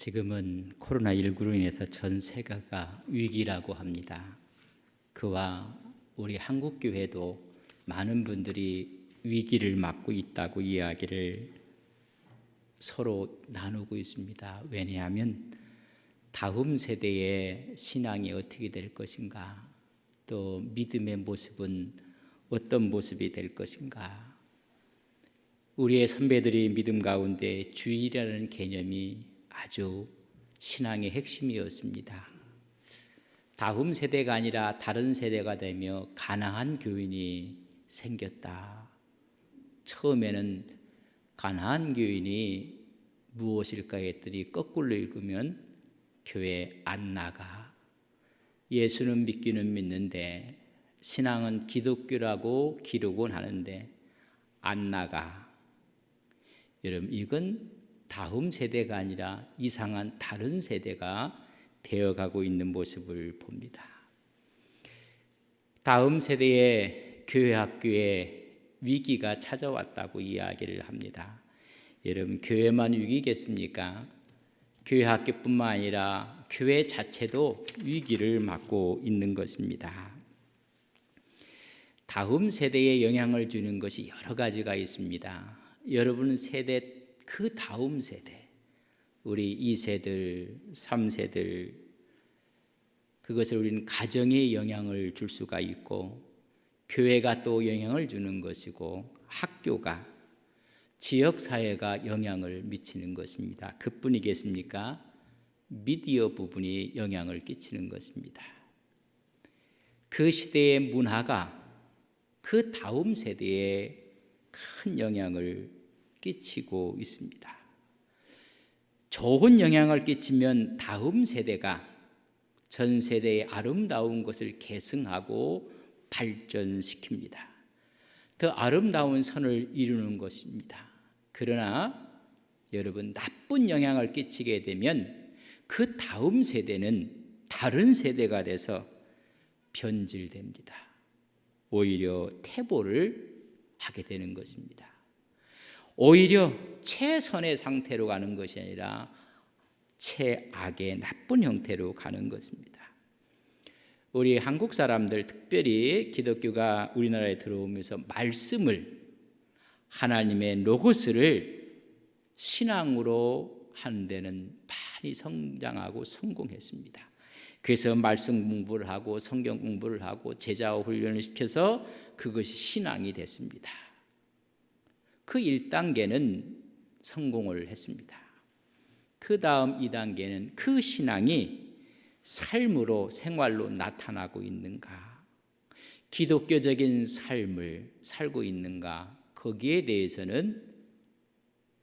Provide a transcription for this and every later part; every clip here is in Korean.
지금은 코로나19로 인해서 전 세계가 위기라고 합니다. 그와 우리 한국교회도 많은 분들이 위기를 맞고 있다고 이야기를 서로 나누고 있습니다. 왜냐하면 다음 세대의 신앙이 어떻게 될 것인가, 또 믿음의 모습은 어떤 모습이 될 것인가. 우리의 선배들이 믿음 가운데 주일이라는 개념이 아주 신앙의 핵심이었습니다. 다음 세대가 아니라 다른 세대가 되며 가나안 교인이 생겼다. 처음에는 가나안 교인이 무엇일까 했더니 거꾸로 읽으면 교회 안 나가. 예수는 믿기는 믿는데 신앙은 기독교라고 기록은 하는데 안 나가. 여러분, 이건 다음 세대가 아니라 이상한 다른 세대가 되어가고 있는 모습을 봅니다. 다음 세대의 교회 학교에 위기가 찾아왔다고 이야기를 합니다. 여러분, 교회만 위기겠습니까? 교회 학교뿐만 아니라 교회 자체도 위기를 맞고 있는 것입니다. 다음 세대에 영향을 주는 것이 여러 가지가 있습니다. 여러분 세대, 그 다음 세대, 우리 2세들, 3세들, 그것을 우리는 가정에 영향을 줄 수가 있고, 교회가 또 영향을 주는 것이고, 학교가, 지역사회가 영향을 미치는 것입니다. 그뿐이겠습니까? 미디어 부분이 영향을 끼치는 것입니다. 그 시대의 문화가 그 다음 세대에 큰 영향을 끼치고 있습니다. 좋은 영향을 끼치면 다음 세대가 전 세대의 아름다운 것을 계승하고 발전시킵니다. 더 아름다운 선을 이루는 것입니다. 그러나 여러분, 나쁜 영향을 끼치게 되면 그 다음 세대는 다른 세대가 돼서 변질됩니다. 오히려 퇴보를 하게 되는 것입니다. 오히려 최선의 상태로 가는 것이 아니라 최악의 나쁜 형태로 가는 것입니다. 우리 한국 사람들, 특별히 기독교가 우리나라에 들어오면서 말씀을, 하나님의 로고스를 신앙으로 하는 데는 많이 성장하고 성공했습니다. 그래서 말씀 공부를 하고 성경 공부를 하고 제자 훈련을 시켜서 그것이 신앙이 됐습니다. 그 1단계는 성공을 했습니다. 그 다음 2단계는 그 신앙이 삶으로, 생활로 나타나고 있는가, 기독교적인 삶을 살고 있는가, 거기에 대해서는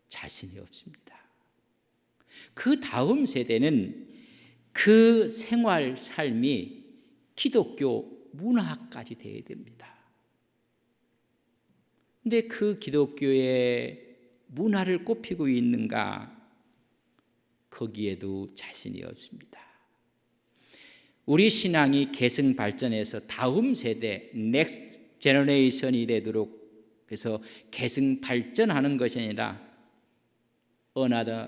자신이 없습니다. 그 다음 세대는 그 생활, 삶이 기독교 문화까지 되어야 됩니다. 근데 그 기독교의 문화를 꼽히고 있는가? 거기에도 자신이 없습니다. 우리 신앙이 계승 발전해서 다음 세대, 넥스트 제너레이션이 되도록, 그래서 계승 발전하는 것이 아니라 another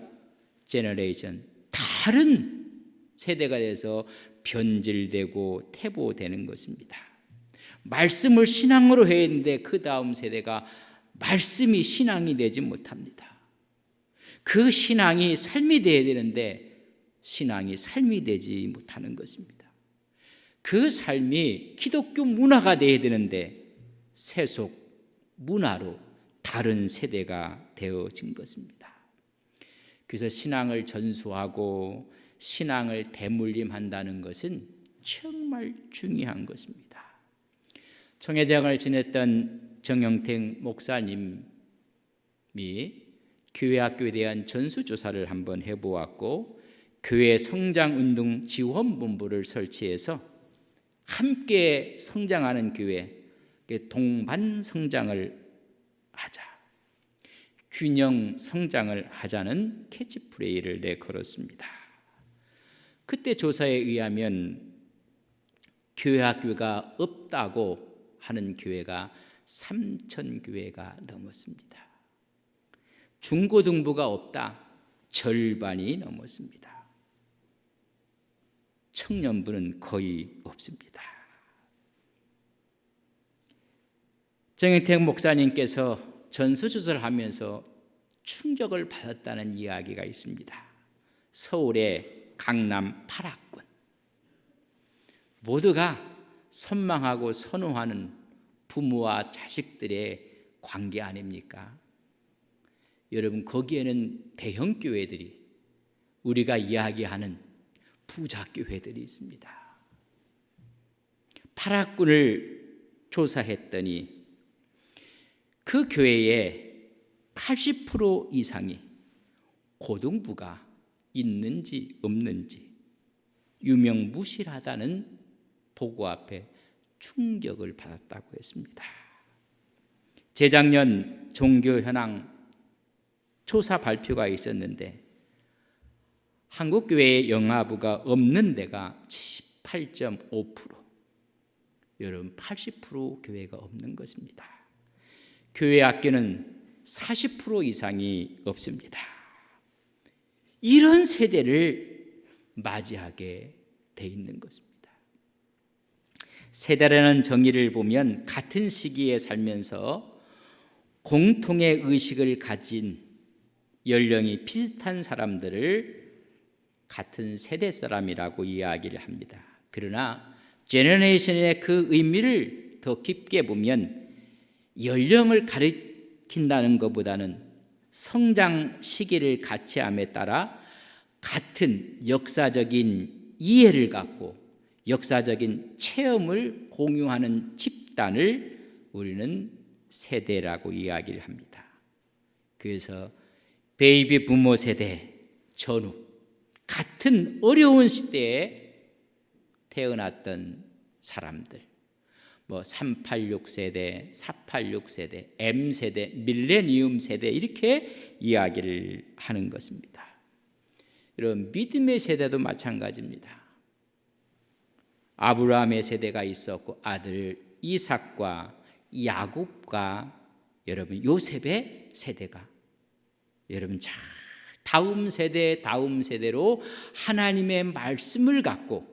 generation, 다른 세대가 돼서 변질되고 퇴보되는 것입니다. 말씀을 신앙으로 해야 하는데 그 다음 세대가 말씀이 신앙이 되지 못합니다. 그 신앙이 삶이 되어야 되는데 신앙이 삶이 되지 못하는 것입니다. 그 삶이 기독교 문화가 되어야 되는데 세속 문화로 다른 세대가 되어진 것입니다. 그래서 신앙을 전수하고 신앙을 대물림한다는 것은 정말 중요한 것입니다. 청회장을 지냈던 정영택 목사님이 교회학교에 대한 전수조사를 한번 해보았고, 교회 성장운동 지원본부를 설치해서 함께 성장하는 교회, 동반 성장을 하자, 균형 성장을 하자는 캐치프레이를 내걸었습니다. 그때 조사에 의하면 교회학교가 없다고 하는 교회가 3,000교회가 넘었습니다. 중고등부가 없다, 절반이 넘었습니다. 청년부는 거의 없습니다. 정영택 목사님께서 전수조사를 하면서 충격을 받았다는 이야기가 있습니다. 서울의 강남 8학군, 모두가 선망하고 선호하는 부모와 자식들의 관계 아닙니까? 여러분, 거기에는 대형 교회들이, 우리가 이야기하는 부자 교회들이 있습니다. 8학군을 조사했더니 그 교회의 80% 이상이 고등부가 있는지 없는지 유명무실하다는 보고 앞에 충격을 받았다고 했습니다. 재작년 종교 현황 조사 발표가 있었는데 한국교회의 영아부가 없는 데가 78.5%, 여러분 80% 교회가 없는 것입니다. 교회 학교는 40% 이상이 없습니다. 이런 세대를 맞이하게 돼 있는 것입니다. 세대라는 정의를 보면 같은 시기에 살면서 공통의 의식을 가진 연령이 비슷한 사람들을 같은 세대 사람이라고 이야기를 합니다. 그러나 제너레이션의 그 의미를 더 깊게 보면 연령을 가리킨다는 것보다는 성장 시기를 같이 함에 따라 같은 역사적인 이해를 갖고 역사적인 체험을 공유하는 집단을 우리는 세대라고 이야기를 합니다. 그래서 베이비 부모 세대 전후 같은 어려운 시대에 태어났던 사람들, 386 세대, 486 세대, M 세대, 밀레니엄 세대, 이렇게 이야기를 하는 것입니다. 여러분, 믿음의 세대도 마찬가지입니다. 아브라함의 세대가 있었고 아들 이삭과 야곱과 여러분 요셉의 세대가 여러분 잘 다음 세대로 하나님의 말씀을 갖고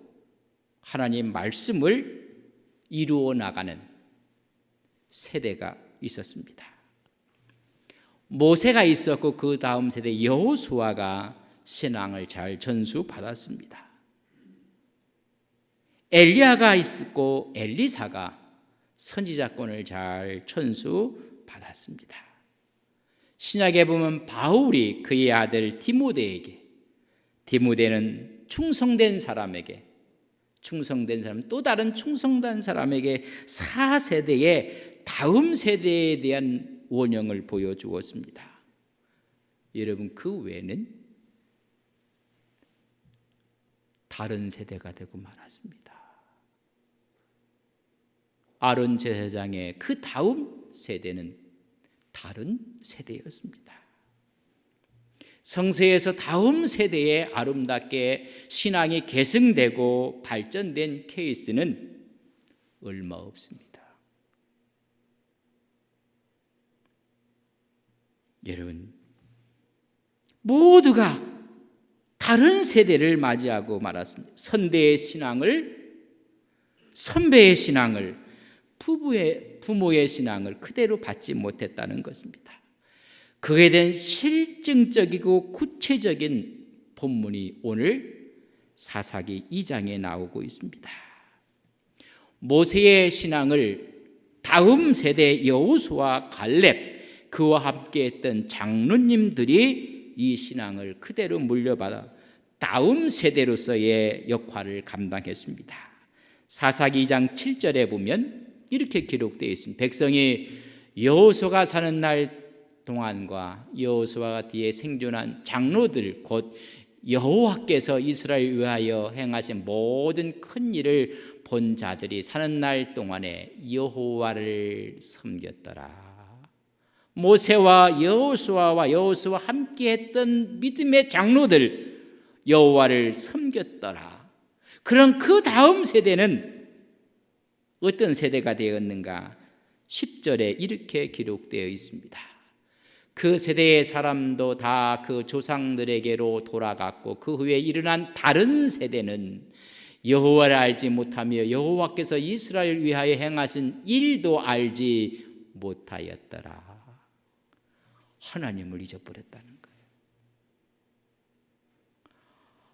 하나님 말씀을 이루어 나가는 세대가 있었습니다. 모세가 있었고 그 다음 세대 여호수아가 신앙을 잘 전수받았습니다. 엘리야가 있었고 엘리사가 선지자권을 잘 전수받았습니다. 신약에 보면 바울이 그의 아들 디모데에게, 디모데는 충성된 사람에게, 충성된 사람 또 다른 충성된 사람에게 4세대의 다음 세대에 대한 원형을 보여주었습니다. 여러분, 그 외에는 다른 세대가 되고 말았습니다. 아론 제사장의 그 다음 세대는 다른 세대였습니다. 성서에서 다음 세대에 아름답게 신앙이 계승되고 발전된 케이스는 얼마 없습니다. 여러분, 모두가 다른 세대를 맞이하고 말았습니다. 선배의 신앙을 부모의 신앙을 그대로 받지 못했다는 것입니다. 그에 대한 실증적이고 구체적인 본문이 오늘 사사기 2장에 나오고 있습니다. 모세의 신앙을 다음 세대 여호수아, 갈렙, 그와 함께했던 장로님들이 이 신앙을 그대로 물려받아 다음 세대로서의 역할을 감당했습니다. 사사기 2장 7절에 보면 이렇게 기록되어 있습니다. 백성이 여호수아가 사는 날 동안과 여호수아가 뒤에 생존한 장로들, 곧 여호와께서 이스라엘 위하여 행하신 모든 큰 일을 본 자들이 사는 날 동안에 여호와를 섬겼더라. 모세와 여호수아와 함께했던 믿음의 장로들 여호와를 섬겼더라. 그런 그 다음 세대는 어떤 세대가 되었는가? 10절에 이렇게 기록되어 있습니다. 그 세대의 사람도 다 그 조상들에게로 돌아갔고 그 후에 일어난 다른 세대는 여호와를 알지 못하며 여호와께서 이스라엘을 위하여 행하신 일도 알지 못하였더라. 하나님을 잊어버렸다는 거예요.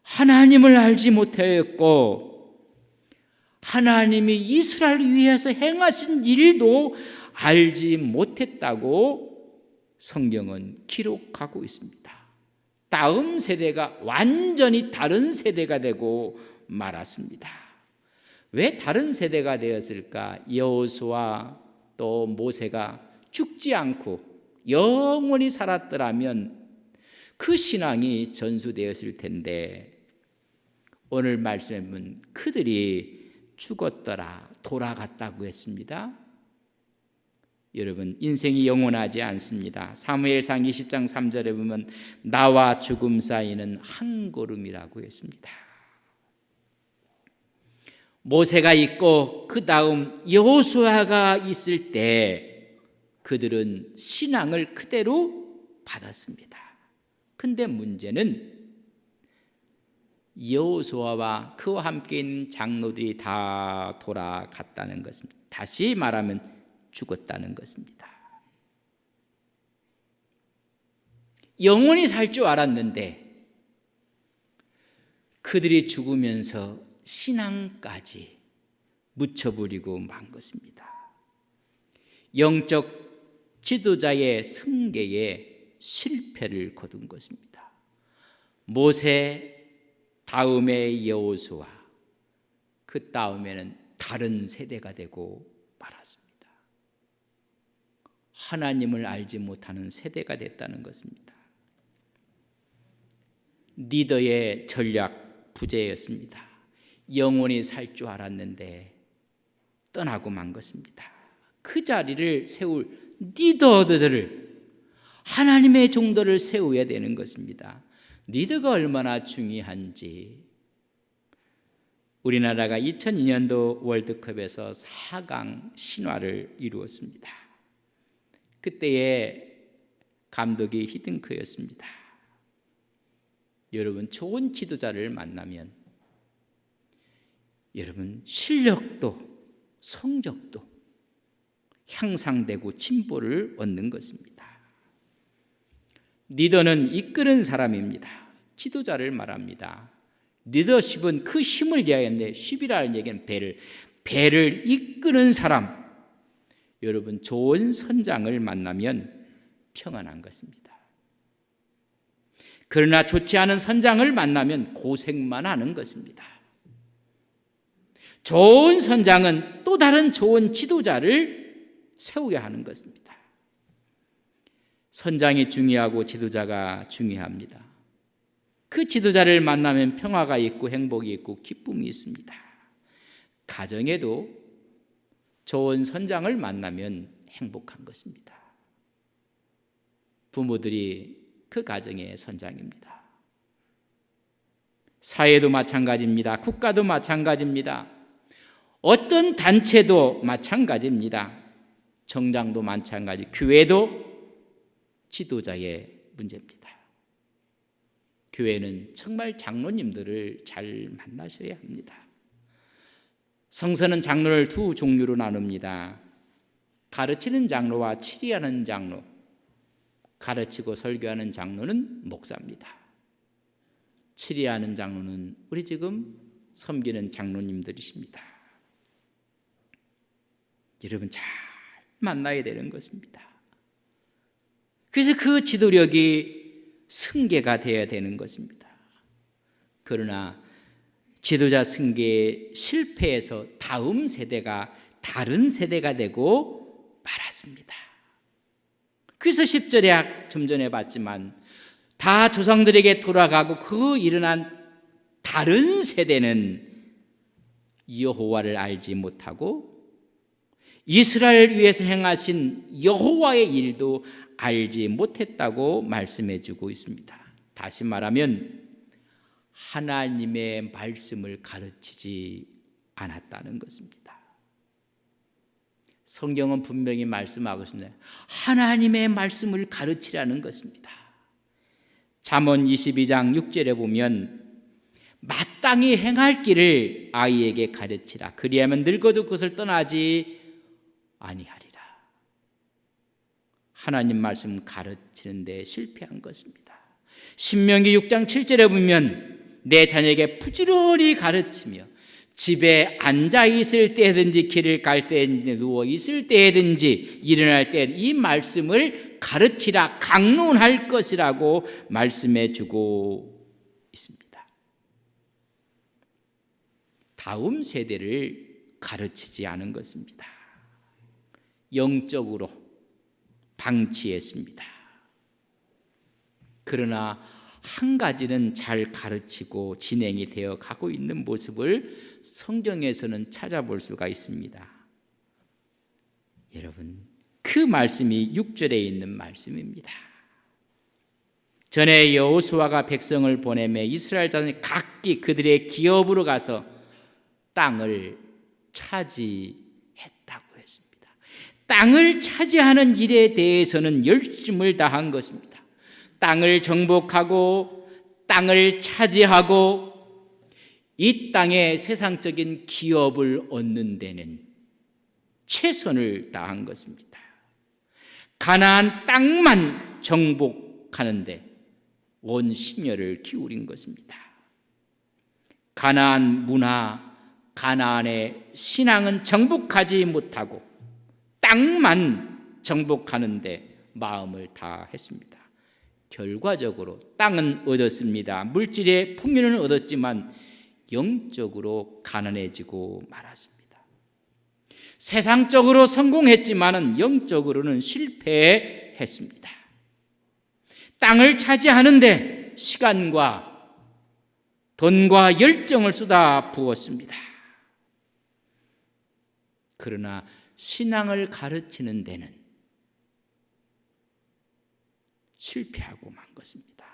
하나님을 알지 못하였고 하나님이 이스라엘을 위해서 행하신 일도 알지 못했다고 성경은 기록하고 있습니다. 다음 세대가 완전히 다른 세대가 되고 말았습니다. 왜 다른 세대가 되었을까? 여호수아 또 모세가 죽지 않고 영원히 살았더라면 그 신앙이 전수되었을 텐데 오늘 말씀에 보면 그들이 죽었더라, 돌아갔다고 했습니다. 여러분, 인생이 영원하지 않습니다. 사무엘상 20장 3절에 보면 나와 죽음 사이는 한 걸음이라고 했습니다. 모세가 있고 그 다음 여호수아가 있을 때 그들은 신앙을 그대로 받았습니다. 근데 문제는 여호수아와 그와 함께 있는 장로들이 다 돌아갔다는 것입니다. 다시 말하면 죽었다는 것입니다. 영원히 살 줄 알았는데 그들이 죽으면서 신앙까지 묻혀버리고 만 것입니다. 영적 지도자의 승계에 실패를 거둔 것입니다. 모세 다음에 여호수아, 그 다음에는 다른 세대가 되고 말았습니다. 하나님을 알지 못하는 세대가 됐다는 것입니다. 리더의 전략 부재였습니다. 영원히 살 줄 알았는데 떠나고 만 것입니다. 그 자리를 세울 리더들을, 하나님의 종도를 세워야 되는 것입니다. 리더가 얼마나 중요한지 우리나라가 2002년도 월드컵에서 4강 신화를 이루었습니다. 그때의 감독이 히딩크였습니다. 여러분, 좋은 지도자를 만나면 여러분 실력도 성적도 향상되고 진보를 얻는 것입니다. 리더는 이끄는 사람입니다. 지도자를 말합니다. 리더십은 그 힘을 이야기하는데 쉽이라는 얘기는 배를 이끄는 사람. 여러분, 좋은 선장을 만나면 평안한 것입니다. 그러나 좋지 않은 선장을 만나면 고생만 하는 것입니다. 좋은 선장은 또 다른 좋은 지도자를 세우게 하는 것입니다. 선장이 중요하고 지도자가 중요합니다. 그 지도자를 만나면 평화가 있고 행복이 있고 기쁨이 있습니다. 가정에도 좋은 선장을 만나면 행복한 것입니다. 부모들이 그 가정의 선장입니다. 사회도 마찬가지입니다. 국가도 마찬가지입니다. 어떤 단체도 마찬가지입니다. 정당도 마찬가지, 교회도 지도자의 문제입니다. 교회는 정말 장로님들을 잘 만나셔야 합니다. 성서는 장로를 두 종류로 나눕니다. 가르치는 장로와 치리하는 장로. 가르치고 설교하는 장로는 목사입니다. 치리하는 장로는 우리 지금 섬기는 장로님들이십니다. 여러분, 잘 만나야 되는 것입니다. 그래서 그 지도력이 승계가 되어야 되는 것입니다. 그러나 지도자 승계에 실패해서 다음 세대가 다른 세대가 되고 말았습니다. 그래서 10절에 좀 전에 봤지만 다 조상들에게 돌아가고 그 일어난 다른 세대는 여호와를 알지 못하고 이스라엘을 위해서 행하신 여호와의 일도 알지 못했다고 말씀해 주고 있습니다. 다시 말하면 하나님의 말씀을 가르치지 않았다는 것입니다. 성경은 분명히 말씀하고 있습니다. 하나님의 말씀을 가르치라는 것입니다. 잠언 22장 6절에 보면 마땅히 행할 길을 아이에게 가르치라. 그리하면 늙어도 그것을 떠나지 아니하리라. 하나님 말씀 가르치는 데 실패한 것입니다. 신명기 6장 7절에 보면 내 자녀에게 부지런히 가르치며 집에 앉아 있을 때든지 길을 갈 때든지 누워 있을 때든지 일어날 때 이 말씀을 가르치라, 강론할 것이라고 말씀해 주고 있습니다. 다음 세대를 가르치지 않은 것입니다. 영적으로 방치했습니다. 그러나 한 가지는 잘 가르치고 진행이 되어 가고 있는 모습을 성경에서는 찾아볼 수가 있습니다. 여러분, 그 말씀이 6절에 있는 말씀입니다. 전에 여호수아가 백성을 보내매 이스라엘 자손이 각기 그들의 기업으로 가서 땅을 차지했다고 했습니다. 땅을 차지하는 일에 대해서는 열심을 다한 것입니다. 땅을 정복하고 땅을 차지하고 이 땅에 세상적인 기업을 얻는 데는 최선을 다한 것입니다. 가나안 땅만 정복하는데 온 심혈을 기울인 것입니다. 가나안 문화, 가나안의 신앙은 정복하지 못하고 땅만 정복하는데 마음을 다했습니다. 결과적으로 땅은 얻었습니다. 물질의 풍요는 얻었지만 영적으로 가난해지고 말았습니다. 세상적으로 성공했지만 영적으로는 실패했습니다. 땅을 차지하는데 시간과 돈과 열정을 쏟아 부었습니다. 그러나 신앙을 가르치는 데는 실패하고 만 것입니다.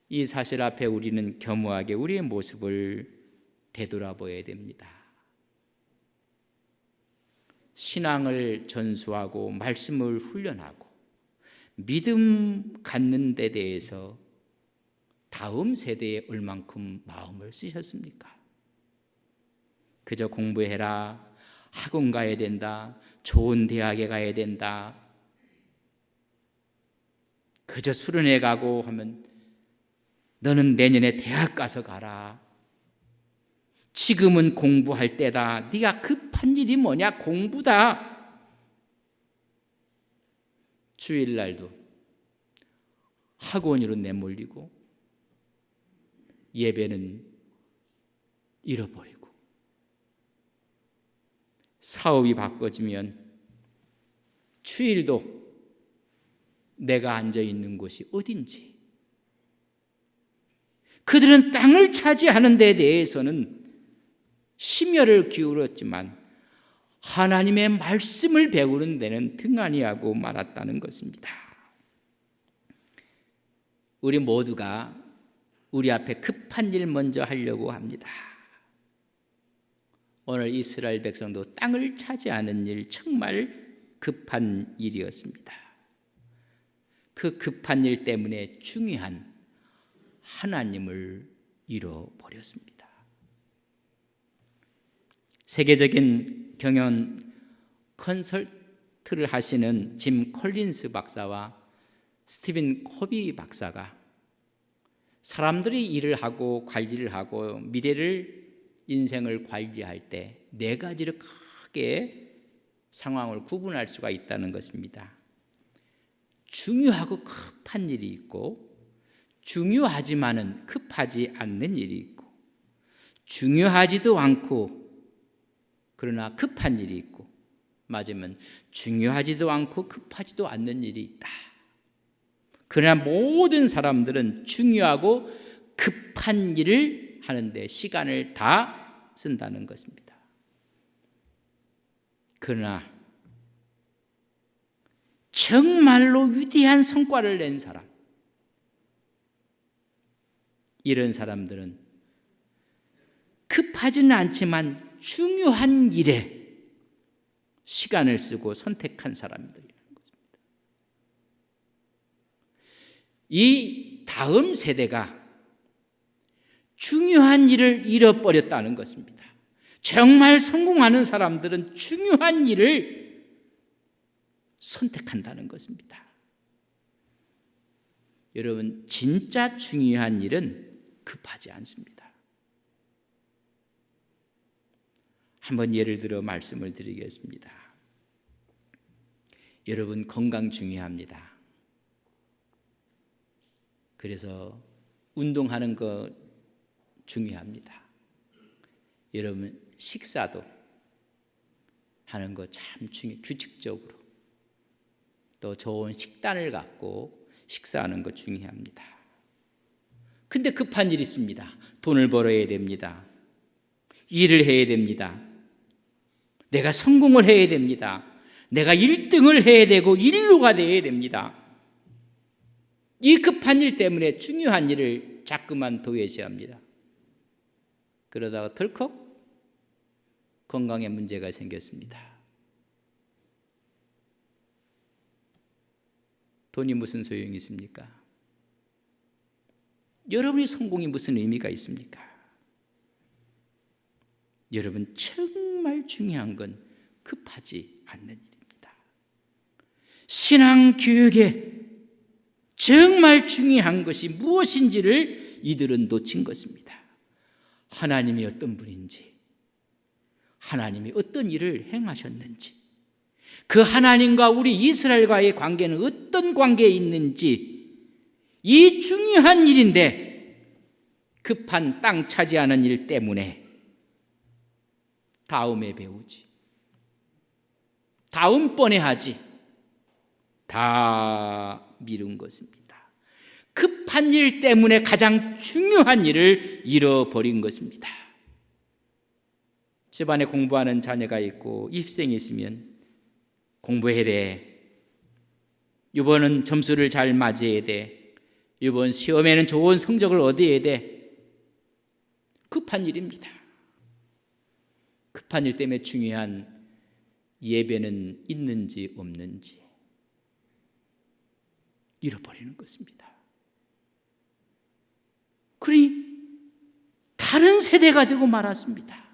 이 사실 앞에 우리는 겸허하게 우리의 모습을 되돌아봐야 됩니다. 신앙을 전수하고 말씀을 훈련하고 믿음 갖는 데 대해서 다음 세대에 얼만큼 마음을 쓰셨습니까? 그저 공부해라, 학원 가야 된다, 좋은 대학에 가야 된다, 그저 수련회 가고 하면 너는 내년에 대학 가서 가라, 지금은 공부할 때다, 네가 급한 일이 뭐냐, 공부다. 주일날도 학원으로 내몰리고 예배는 잃어버리고 사업이 바꿔지면 주일도 내가 앉아있는 곳이 어딘지, 그들은 땅을 차지하는 데 대해서는 심혈을 기울였지만 하나님의 말씀을 배우는 데는 등한히하고 말았다는 것입니다. 우리 모두가 우리 앞에 급한 일 먼저 하려고 합니다. 오늘 이스라엘 백성도 땅을 차지하는 일 정말 급한 일이었습니다. 그 급한 일 때문에 중요한 하나님을 잃어버렸습니다. 세계적인 경영 컨설트를 하시는 짐 콜린스 박사와 스티븐 코비 박사가 사람들이 일을 하고 관리를 하고 미래를 인생을 관리할 때 네 가지를 크게 상황을 구분할 수가 있다는 것입니다. 중요하고 급한 일이 있고, 중요하지만은 급하지 않는 일이 있고, 중요하지도 않고 그러나 급한 일이 있고, 맞으면 중요하지도 않고 급하지도 않는 일이 있다. 그러나 모든 사람들은 중요하고 급한 일을 하는데 시간을 다 쓴다는 것입니다. 그러나 정말로 위대한 성과를 낸 사람, 이런 사람들은 급하지는 않지만 중요한 일에 시간을 쓰고 선택한 사람들이라는 것입니다. 이 다음 세대가 중요한 일을 잃어버렸다는 것입니다. 정말 성공하는 사람들은 중요한 일을 선택한다는 것입니다. 여러분, 진짜 중요한 일은 급하지 않습니다. 한번 예를 들어 말씀을 드리겠습니다. 여러분, 건강 중요합니다. 그래서 운동하는 거 중요합니다. 여러분, 식사도 하는 거 참 중요해요. 규칙적으로. 또 좋은 식단을 갖고 식사하는 거 중요합니다. 근데 급한 일이 있습니다. 돈을 벌어야 됩니다. 일을 해야 됩니다. 내가 성공을 해야 됩니다. 내가 1등을 해야 되고 인류가 되어야 됩니다. 이 급한 일 때문에 중요한 일을 자꾸만 도외시합니다. 그러다가 덜컥 건강에 문제가 생겼습니다. 돈이 무슨 소용이 있습니까? 여러분의 성공이 무슨 의미가 있습니까? 여러분, 정말 중요한 건 급하지 않는 일입니다. 신앙 교육에 정말 중요한 것이 무엇인지를 이들은 놓친 것입니다. 하나님이 어떤 분인지, 하나님이 어떤 일을 행하셨는지, 그 하나님과 우리 이스라엘과의 관계는 어떤 관계에 있는지, 이 중요한 일인데 급한 땅 차지하는 일 때문에 다음에 배우지, 다음번에 하지, 다 미룬 것입니다. 급한 일 때문에 가장 중요한 일을 잃어버린 것입니다. 집안에 공부하는 자녀가 있고 입생이 있으면 공부해야 돼. 이번은 점수를 잘 맞아야 돼. 이번 시험에는 좋은 성적을 얻어야 돼. 급한 일입니다. 급한 일 때문에 중요한 예배는 있는지 없는지 잃어버리는 것입니다. 그러니 다른 세대가 되고 말았습니다.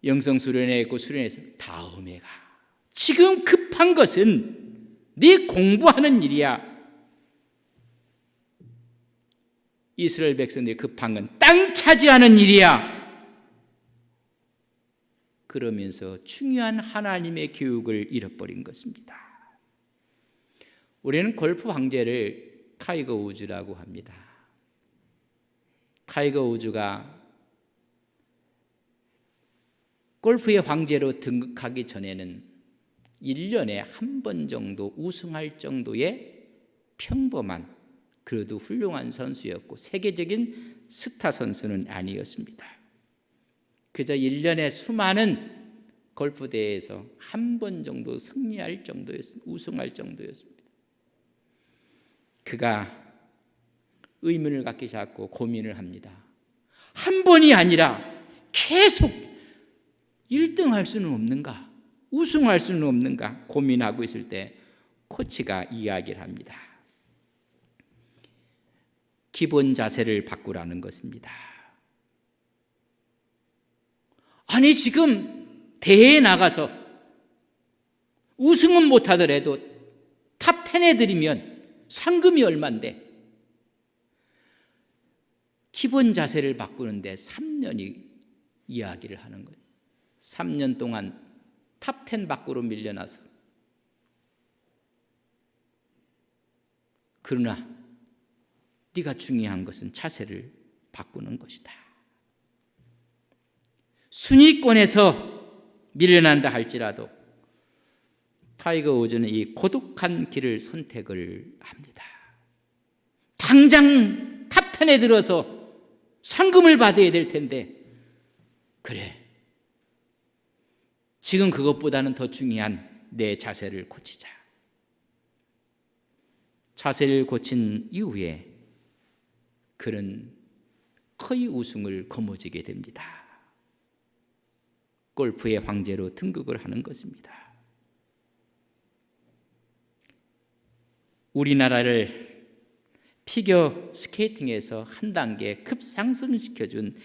영성 수련회 있고 수련회에서 다음에 가. 지금 급한 것은 네 공부하는 일이야. 이스라엘 백성들이 급한 건 땅 차지하는 일이야. 그러면서 중요한 하나님의 교육을 잃어버린 것입니다. 우리는 골프 황제를 타이거 우즈라고 합니다. 타이거 우즈가 골프의 황제로 등극하기 전에는 1년에 한 번 정도 우승할 정도의 평범한, 그래도 훌륭한 선수였고 세계적인 스타 선수는 아니었습니다. 그저 1년에 수많은 골프 대회에서 한 번 정도 승리할 정도였습니다. 우승할 정도였습니다. 그가 의문을 갖기 시작하고 고민을 합니다. 한 번이 아니라 계속 1등 할 수는 없는가? 우승할 수는 없는가? 고민하고 있을 때 코치가 이야기를 합니다. 기본 자세를 바꾸라는 것입니다. 아니, 지금 대회에 나가서 우승은 못하더라도 탑 10에 들이면 상금이 얼만데 기본 자세를 바꾸는데 3년이 이야기를 하는 거예요. 3년 동안 탑 10 밖으로 밀려나서. 그러나 네가 중요한 것은 자세를 바꾸는 것이다. 순위권에서 밀려난다 할지라도 타이거 우즈는 이 고독한 길을 선택을 합니다. 당장 탑 10에 들어서 상금을 받아야 될 텐데, 그래, 지금 그것보다는 더 중요한 내 자세를 고치자. 자세를 고친 이후에 그는 거의 우승을 거머쥐게 됩니다. 골프의 황제로 등극을 하는 것입니다. 우리나라를 피겨 스케이팅에서 한 단계 급상승시켜준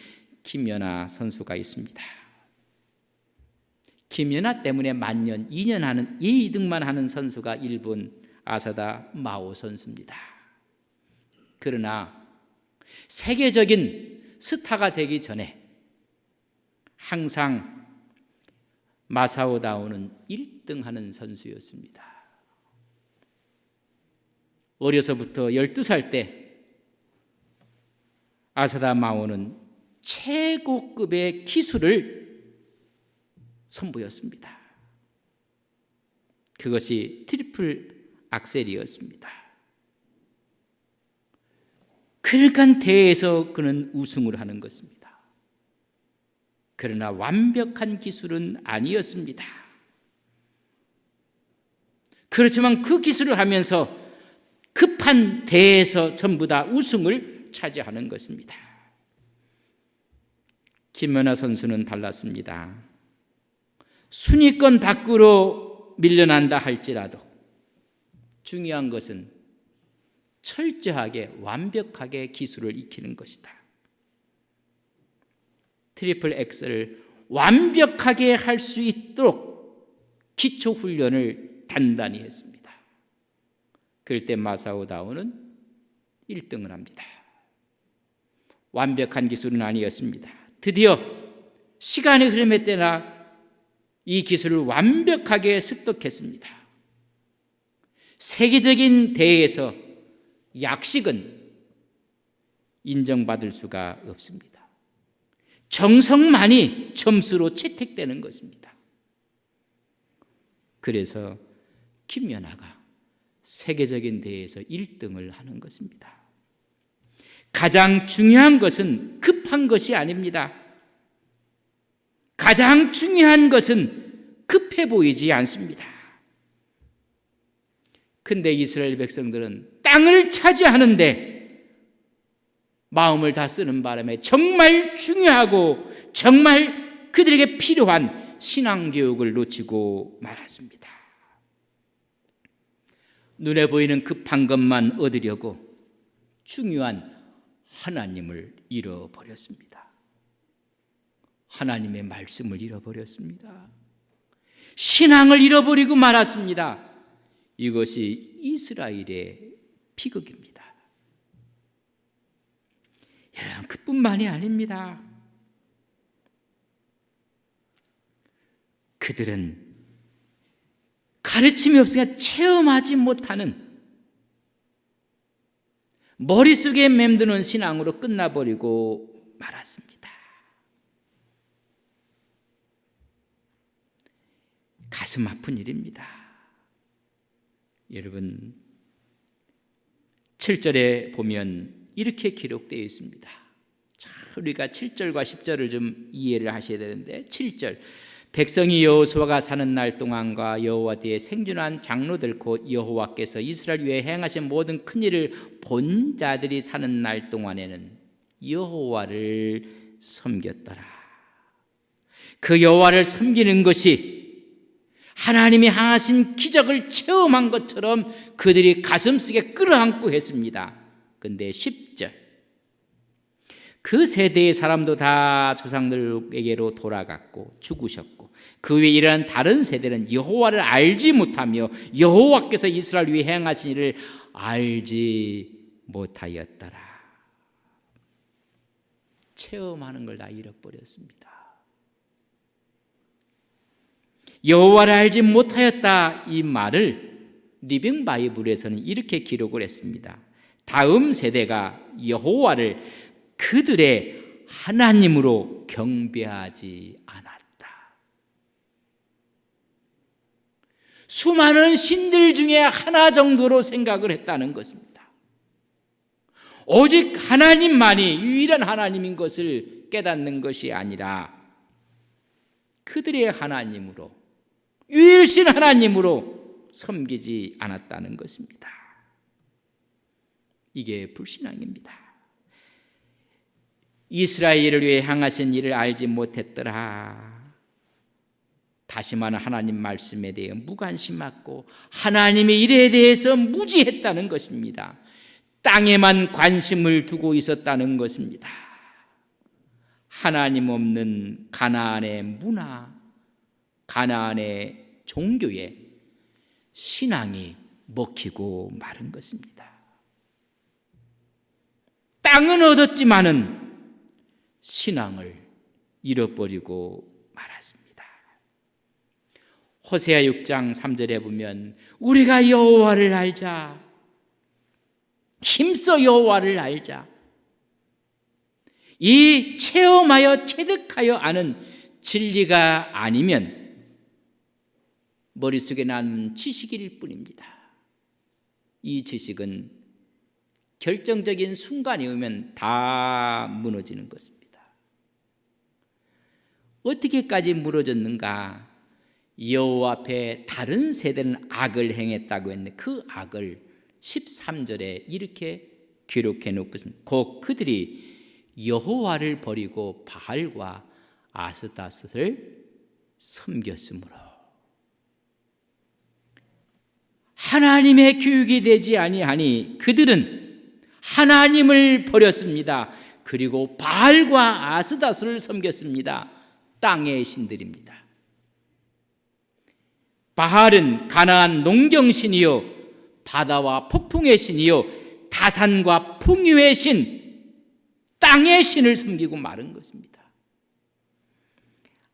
김연아 선수가 있습니다. 김연아 때문에 만년 2년 하는 2등만 하는 선수가 일본 아사다 마오 선수입니다. 그러나 세계적인 스타가 되기 전에 항상 마사오 다오는 1등 하는 선수였습니다. 어려서부터 12살 때 아사다 마오는 최고급의 기술을 선보였습니다. 그것이 트리플 악셀이었습니다. 그러니까 대회에서 그는 우승을 하는 것입니다. 그러나 완벽한 기술은 아니었습니다. 그렇지만 그 기술을 하면서 급한 대회에서 전부 다 우승을 차지하는 것입니다. 김연아 선수는 달랐습니다. 순위권 밖으로 밀려난다 할지라도 중요한 것은 철저하게 완벽하게 기술을 익히는 것이다. 트리플 엑셀을 완벽하게 할 수 있도록 기초 훈련을 단단히 했습니다. 그럴 때 마사오 다오는 1등을 합니다. 완벽한 기술은 아니었습니다. 드디어 시간의 흐름에 따라 이 기술을 완벽하게 습득했습니다. 세계적인 대회에서 약식은 인정받을 수가 없습니다. 정성만이 점수로 채택되는 것입니다. 그래서 김연아가 세계적인 대회에서 1등을 하는 것입니다. 가장 중요한 것은 급한 것이 아닙니다. 가장 중요한 것은 급해 보이지 않습니다. 근데 이스라엘 백성들은 땅을 차지하는데 마음을 다 쓰는 바람에 정말 중요하고 정말 그들에게 필요한 신앙교육을 놓치고 말았습니다. 눈에 보이는 급한 것만 얻으려고 중요한 하나님을 잃어버렸습니다. 하나님의 말씀을 잃어버렸습니다. 신앙을 잃어버리고 말았습니다. 이것이 이스라엘의 비극입니다. 여러분, 그뿐만이 아닙니다. 그들은 가르침이 없으니까 체험하지 못하는 머릿속에 맴드는 신앙으로 끝나버리고 말았습니다. 가슴 아픈 일입니다. 여러분, 7절에 보면 이렇게 기록되어 있습니다. 자, 우리가 7절과 10절을 좀 이해를 하셔야 되는데, 7절 백성이 여호수아가 사는 날 동안과 여호와 뒤에 생존한 장로들 곧 여호와께서 이스라엘 위에 행하신 모든 큰 일을 본 자들이 사는 날 동안에는 여호와를 섬겼더라. 그 여호와를 섬기는 것이 하나님이 행하신 기적을 체험한 것처럼 그들이 가슴속에 끌어안고 했습니다. 근데 10절 그 세대의 사람도 다 조상들에게로 돌아갔고 죽으셨고 그 위에 일어난 다른 세대는 여호와를 알지 못하며 여호와께서 이스라엘 위에 행하신 일을 알지 못하였더라. 체험하는 걸 다 잃어버렸습니다. 여호와를 알지 못하였다, 이 말을 리빙 바이블에서는 이렇게 기록을 했습니다. 다음 세대가 여호와를 그들의 하나님으로 경배하지 않았다. 수많은 신들 중에 하나 정도로 생각을 했다는 것입니다. 오직 하나님만이 유일한 하나님인 것을 깨닫는 것이 아니라 그들의 하나님으로, 유일신 하나님으로 섬기지 않았다는 것입니다. 이게 불신앙입니다. 이스라엘을 위해 행하신 일을 알지 못했더라. 다시 말하는 하나님 말씀에 대해 무관심했고 하나님의 일에 대해서 무지했다는 것입니다. 땅에만 관심을 두고 있었다는 것입니다. 하나님 없는 가나안의 문화, 가나안의 종교에 신앙이 먹히고 마른 것입니다. 땅은 얻었지만은 신앙을 잃어버리고 말았습니다. 호세아 6장 3절에 보면 우리가 여호와를 알자, 힘써 여호와를 알자. 이 체험하여 체득하여 아는 진리가 아니면 머릿속에 남은 지식일 뿐입니다. 이 지식은 결정적인 순간이 오면 다 무너지는 것입니다. 어떻게까지 무너졌는가? 여호와 앞에 다른 세대는 악을 행했다고 했는데 그 악을 13절에 이렇게 기록해 놓고 있습니다. 곧 그들이 여호와를 버리고 바알과 아스타롯을 섬겼으므로. 하나님의 교육이 되지 아니하니 그들은 하나님을 버렸습니다. 그리고 바알과 아스타롯을 섬겼습니다. 땅의 신들입니다. 바알은 가나안 농경신이요 바다와 폭풍의 신이요 다산과 풍요의 신, 땅의 신을 섬기고 마른 것입니다.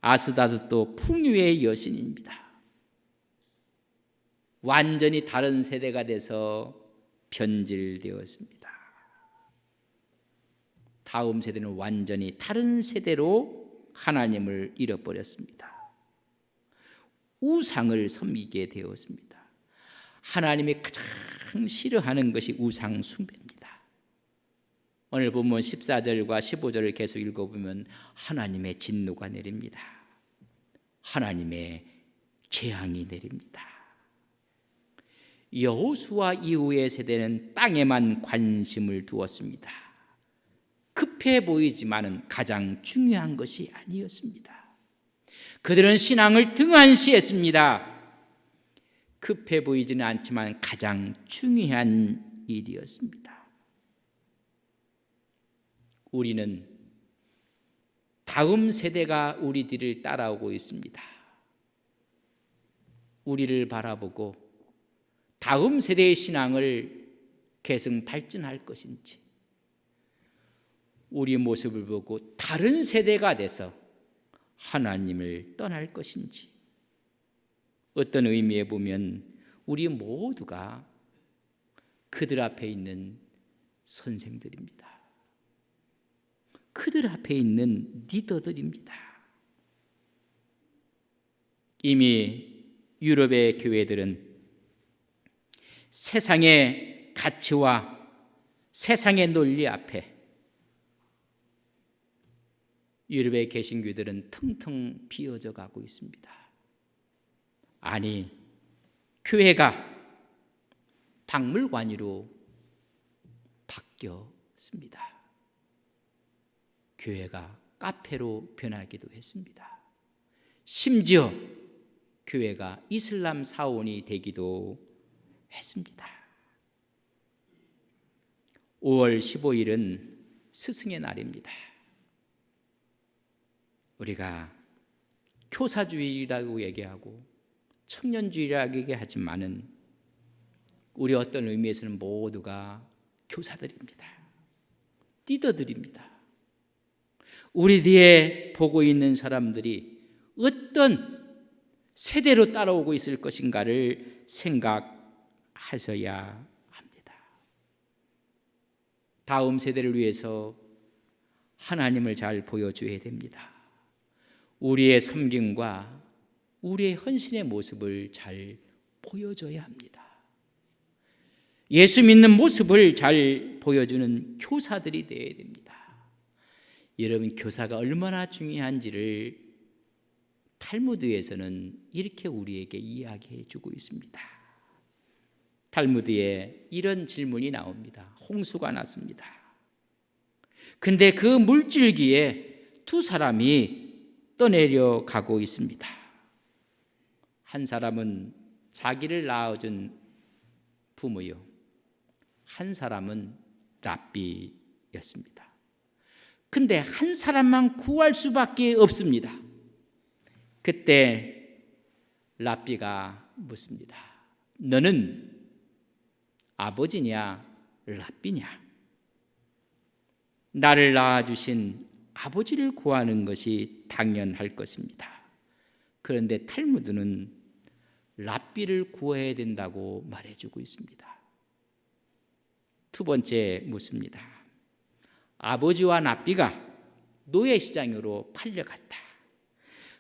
아스타롯도 풍요의 여신입니다. 완전히 다른 세대가 돼서 변질되었습니다. 다음 세대는 완전히 다른 세대로 하나님을 잃어버렸습니다. 우상을 섬기게 되었습니다. 하나님이 가장 싫어하는 것이 우상 숭배입니다. 오늘 본문 14절과 15절을 계속 읽어보면 하나님의 진노가 내립니다. 하나님의 재앙이 내립니다. 여호수아 이후의 세대는 땅에만 관심을 두었습니다. 급해 보이지만은 가장 중요한 것이 아니었습니다. 그들은 신앙을 등한시했습니다. 급해 보이지는 않지만 가장 중요한 일이었습니다. 우리는 다음 세대가 우리들을 따라오고 있습니다. 우리를 바라보고 다음 세대의 신앙을 계승 발전할 것인지, 우리 모습을 보고 다른 세대가 돼서 하나님을 떠날 것인지, 어떤 의미에 보면 우리 모두가 그들 앞에 있는 선생들입니다. 그들 앞에 있는 리더들입니다. 이미 유럽의 교회들은 세상의 가치와 세상의 논리 앞에 유럽의 개신교들은 텅텅 비어져 가고 있습니다. 아니, 교회가 박물관으로 바뀌었습니다. 교회가 카페로 변하기도 했습니다. 심지어 교회가 이슬람 사원이 되기도 했습니다. 5월 15일은 스승의 날입니다. 우리가 교사주의라고 얘기하고 청년주의라고 얘기하지만은 우리 어떤 의미에서는 모두가 교사들입니다. 리더들입니다. 우리 뒤에 보고 있는 사람들이 어떤 세대로 따라오고 있을 것인가를 생각하셔야 합니다. 다음 세대를 위해서 하나님을 잘 보여줘야 됩니다. 우리의 섬김과 우리의 헌신의 모습을 잘 보여줘야 합니다. 예수 믿는 모습을 잘 보여주는 교사들이 되어야 됩니다. 여러분, 교사가 얼마나 중요한지를 탈무드에서는 이렇게 우리에게 이야기해 주고 있습니다. 탈무드에 이런 질문이 나옵니다. 홍수가 났습니다. 근데 그 물줄기에 두 사람이 떠내려 가고 있습니다. 한 사람은 자기를 낳아준 부모요, 한 사람은 랍비였습니다. 근데 한 사람만 구할 수밖에 없습니다. 그때 랍비가 묻습니다. 너는 아버지냐 랍비냐? 나를 낳아주신 아버지를 구하는 것이 당연할 것입니다. 그런데 탈무드는 랍비를 구해야 된다고 말해주고 있습니다. 두 번째 묻습니다. 아버지와 랍비가 노예시장으로 팔려갔다.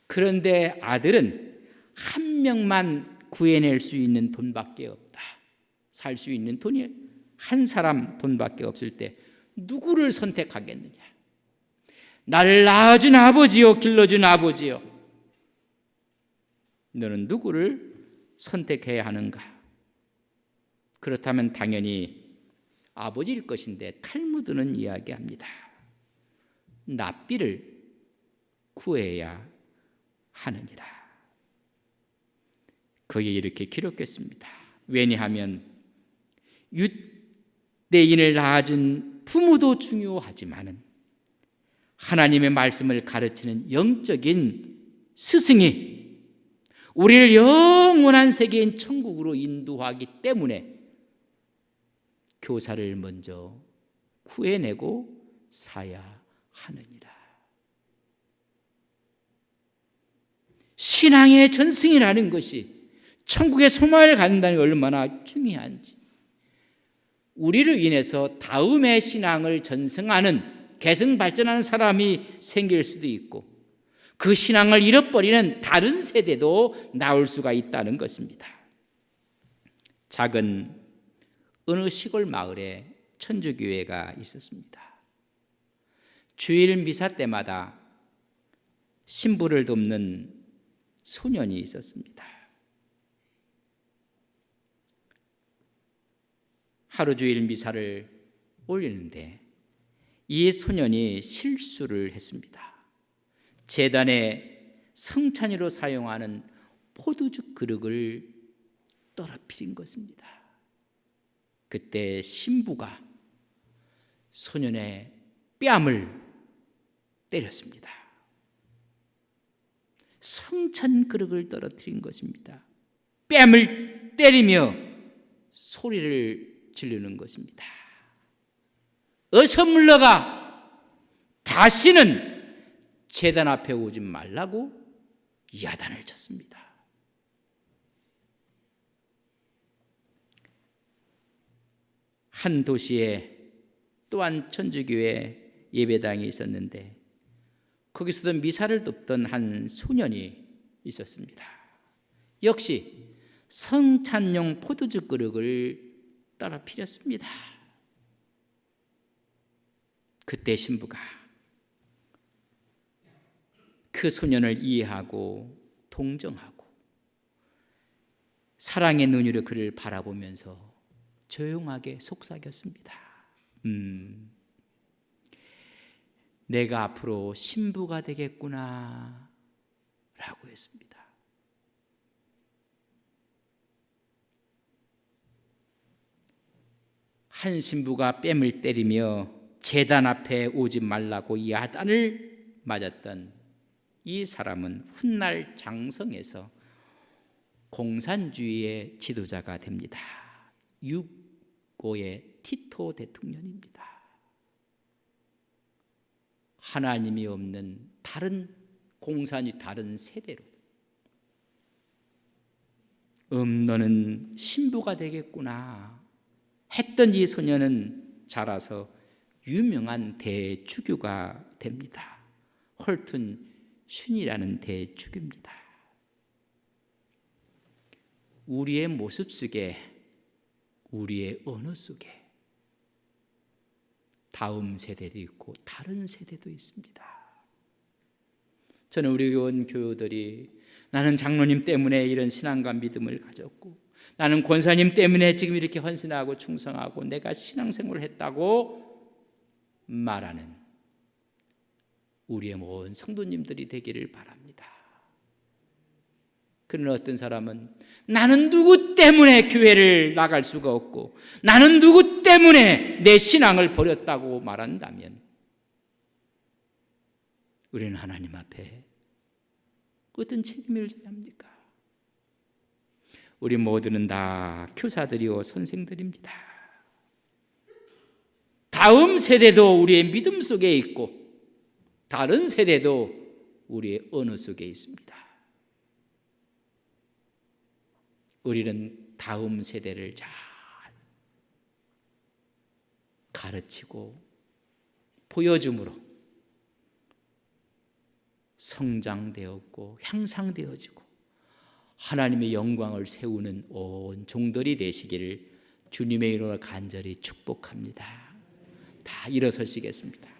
그런데 아들은 한 명만 구해낼 수 있는 돈밖에 없다. 살 수 있는 돈이 한 사람 돈밖에 없을 때 누구를 선택하겠느냐? 나를 낳아준 아버지요, 길러준 아버지요, 너는 누구를 선택해야 하는가? 그렇다면 당연히 아버지일 것인데 탈무드는 이야기합니다. 랍비를 구해야 하느니라. 거기에 이렇게 기록했습니다. 왜냐하면 유대인을 낳아준 부모도 중요하지만은 하나님의 말씀을 가르치는 영적인 스승이 우리를 영원한 세계인 천국으로 인도하기 때문에 교사를 먼저 구해내고 사야 하느니라. 신앙의 전승이라는 것이 천국의 소망을 갖는다는 게 얼마나 중요한지, 우리를 인해서 다음의 신앙을 전승하는 개성 발전하는 사람이 생길 수도 있고 그 신앙을 잃어버리는 다른 세대도 나올 수가 있다는 것입니다. 작은 어느 시골 마을에 천주교회가 있었습니다. 주일 미사 때마다 신부를 돕는 소년이 있었습니다. 하루 주일 미사를 올리는데 이 소년이 실수를 했습니다. 제단에 성찬이로 사용하는 포도주 그릇을 떨어뜨린 것입니다. 그때 신부가 소년의 뺨을 때렸습니다. 성찬 그릇을 떨어뜨린 것입니다. 뺨을 때리며 소리를 지르는 것입니다. 어서 물러가! 다시는 제단 앞에 오지 말라고 야단을 쳤습니다. 한 도시에 또한 천주교회 예배당이 있었는데 거기서도 미사를 돕던 한 소년이 있었습니다. 역시 성찬용 포도주 그릇을 떨어뜨렸습니다. 그때 신부가 그 소년을 이해하고 동정하고 사랑의 눈으로 그를 바라보면서 조용하게 속삭였습니다. 내가 앞으로 신부가 되겠구나 라고 했습니다. 한 신부가 뺨을 때리며 제단 앞에 오지 말라고 야단을 맞았던 이 사람은 훗날 장성에서 공산주의의 지도자가 됩니다. 유고의 티토 대통령입니다. 하나님이 없는 다른 공산이 다른 세대로 너는 신부가 되겠구나 했던 이 소년은 자라서 유명한 대주교가 됩니다. 헐튼 슌이라는 대주교입니다. 우리의 모습 속에, 우리의 언어 속에 다음 세대도 있고 다른 세대도 있습니다. 저는 우리 교우들이 나는 장로님 때문에 이런 신앙과 믿음을 가졌고 나는 권사님 때문에 지금 이렇게 헌신하고 충성하고 내가 신앙생활을 했다고 말하는 우리의 모든 성도님들이 되기를 바랍니다. 그러나 어떤 사람은 나는 누구 때문에 교회를 나갈 수가 없고 나는 누구 때문에 내 신앙을 버렸다고 말한다면 우리는 하나님 앞에 어떤 책임을 져야 합니까? 우리 모두는 다 교사들이요 선생들입니다. 다음 세대도 우리의 믿음 속에 있고 다른 세대도 우리의 언어 속에 있습니다. 우리는 다음 세대를 잘 가르치고 보여줌으로 성장되었고 향상되어지고 하나님의 영광을 세우는 온 종들이 되시기를 주님의 이름으로 간절히 축복합니다. 다 일어서시겠습니다.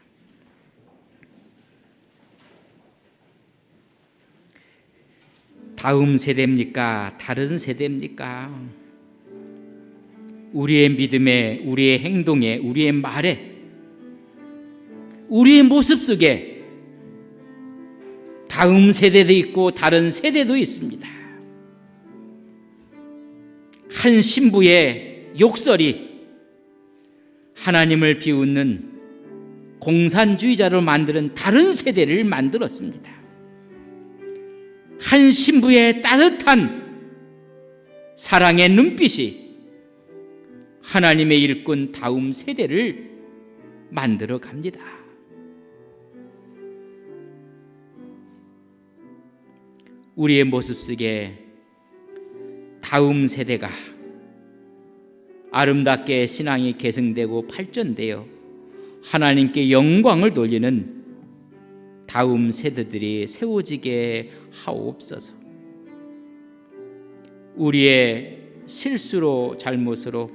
다음 세대입니까? 다른 세대입니까? 우리의 믿음에, 우리의 행동에, 우리의 말에, 우리의 모습 속에 다음 세대도 있고 다른 세대도 있습니다. 한 신부의 욕설이 하나님을 비웃는 공산주의자로 만드는 다른 세대를 만들었습니다. 한 신부의 따뜻한 사랑의 눈빛이 하나님의 일꾼 다음 세대를 만들어 갑니다. 우리의 모습 속에 다음 세대가 아름답게 신앙이 계승되고 발전되어 하나님께 영광을 돌리는 다음 세대들이 세워지게 하옵소서. 우리의 실수로 잘못으로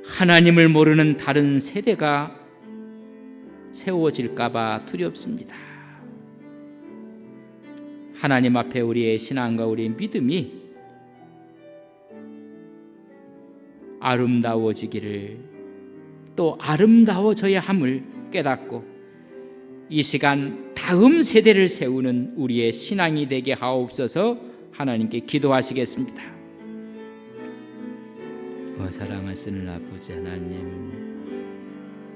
하나님을 모르는 다른 세대가 세워질까 봐 두렵습니다. 하나님 앞에 우리의 신앙과 우리의 믿음이 아름다워지기를 또 아름다워져야 함을 깨닫고 이 시간 다음 세대를 세우는 우리의 신앙이 되게 하옵소서. 하나님께 기도하시겠습니다. 사랑하시는 아버지 하나님,